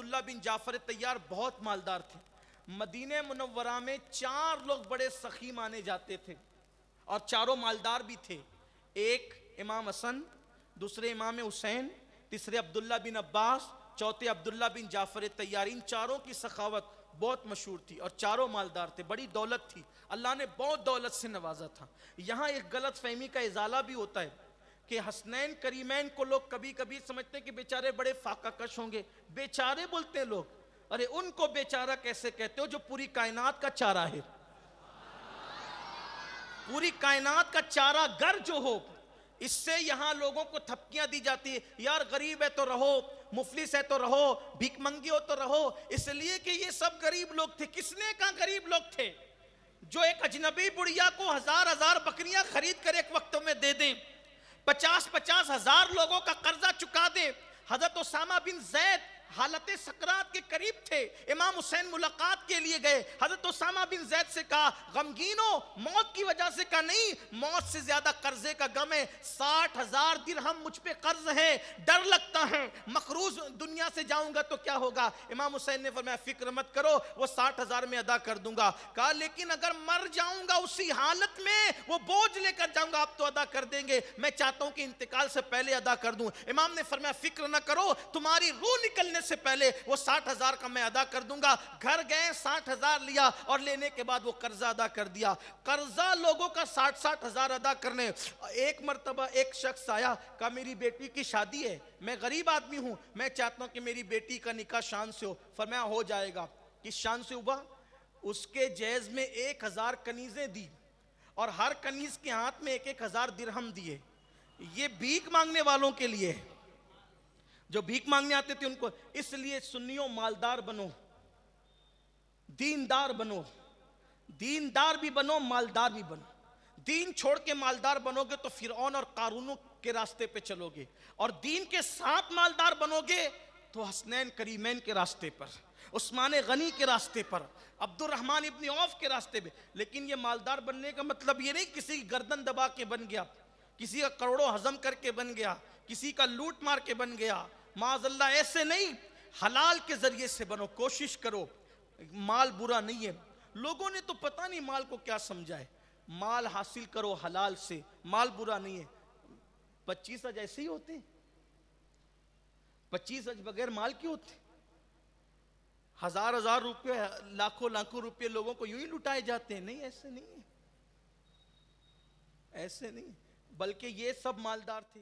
عبداللہ بن جعفر تیار بہت مالدار تھے. مدینہ منورہ میں 4 لوگ بڑے سخی مانے جاتے تھے اور چاروں مالدار بھی تھے. ایک امام حسن، دوسرے امام حسین، تیسرے عبداللہ بن عباس، چوتھے عبداللہ بن جعفر تیار. ان چاروں کی سخاوت بہت مشہور تھی اور چاروں مالدار تھے. بڑی دولت تھی، اللہ نے بہت دولت سے نوازا تھا. یہاں ایک غلط فہمی کا ازالہ بھی ہوتا ہے کہ حسنین کریمین کو لوگ کبھی کبھی سمجھتے ہیں کہ بیچارے بڑے فاقہ کش ہوں گے. بیچارے بولتے ہیں لوگ، ارے ان کو بیچارہ کیسے کہتے ہو جو پوری کائنات کا چارہ ہے. پوری کائنات کا چارہ گر جو ہو. اس سے یہاں لوگوں کو تھپکیاں دی جاتی ہے، یار غریب ہے تو رہو، مفلس ہے تو رہو، بھیک منگی ہو تو رہو. اس لیے کہ یہ سب غریب لوگ تھے. کس نے کہا غریب لوگ تھے؟ جو ایک اجنبی بڑھیا کو 1000 بکریاں خرید کر ایک وقت میں دے دیں، 50 ہزار لوگوں کا قرضہ چکا دے. حضرت اسامہ بن زید حالت سکرات کے قریب تھے. امام حسین ملاقات کے لیے گئے. حضرت اسامہ بن زید سے کہا غمگینو، موت کی وجہ سے کہا نہیں، موت سے زیادہ قرضے کا غم ہے. 60,000 درہم مجھ پہ قرض ہے، ڈر لگتا ہے مقروض دنیا سے جاؤں گا تو کیا ہوگا. امام حسین نے فرمایا فکر مت کرو، وہ 60,000 میں ادا کر دوں گا. کہا لیکن اگر مر جاؤں گا اسی حالت میں، وہ بوجھ لے کر جاؤں گا، آپ تو ادا کر دیں گے، میں چاہتا ہوں کہ انتقال سے پہلے ادا کر دوں. امام نے فرمایا فکر نہ کرو، تمہاری روح نکلنے سے پہلے وہ 60,000 کا میں ادا کر دوں گا. گھر گئے، 60,000 لیا اور لینے کے بعد وہ قرضہ ادا کر دیا. قرضہ لوگوں کا 60,000 ادا کرنے. ایک مرتبہ ایک شخص آیا، کہا میری بیٹی کی شادی ہے، میں غریب آدمی ہوں، میں چاہتا ہوں کہ میری بیٹی کا نکاح شان سے ہو. فرمایا ہو جائے گا. کس شان سے ہوا؟ اس کے جہیز میں 1000 کنیزیں دی اور ہر کنیز کے ہاتھ میں 1000 درہم دیے. یہ بھیک مانگنے والوں کے لیے، جو بھیک مانگنے آتے تھے ان کو. اس لیے سنیوں مالدار بنو، دیندار بنو. دیندار بھی بنو، مالدار بھی بنو. دین چھوڑ کے مالدار بنو گے تو فرعون اور قارون کے راستے پہ چلو گے، اور دین کے ساتھ مالدار بنو گے تو حسنین کریمین کے راستے پر، عثمان غنی کے راستے پر، عبد الرحمن ابن عوف کے راستے پہ. لیکن یہ مالدار بننے کا مطلب یہ نہیں کسی کی گردن دبا کے بن گیا، کسی کا کروڑوں ہضم کر کے بن گیا، کسی کا لوٹ مار کے بن گیا. معاذ اللہ ایسے نہیں. حلال کے ذریعے سے بنو، کوشش کرو. مال برا نہیں ہے. لوگوں نے تو پتہ نہیں مال کو کیا سمجھا ہے. مال حاصل کرو حلال سے، مال برا نہیں ہے. 25 حج ایسے ہی ہوتے ہیں؟ 25 حج بغیر مال کی ہوتے؟ 1000 روپے، لاکھوں روپے لوگوں کو یوں ہی لٹائے جاتے ہیں؟ نہیں، ایسے نہیں ہے، ایسے نہیں. بلکہ یہ سب مالدار تھے.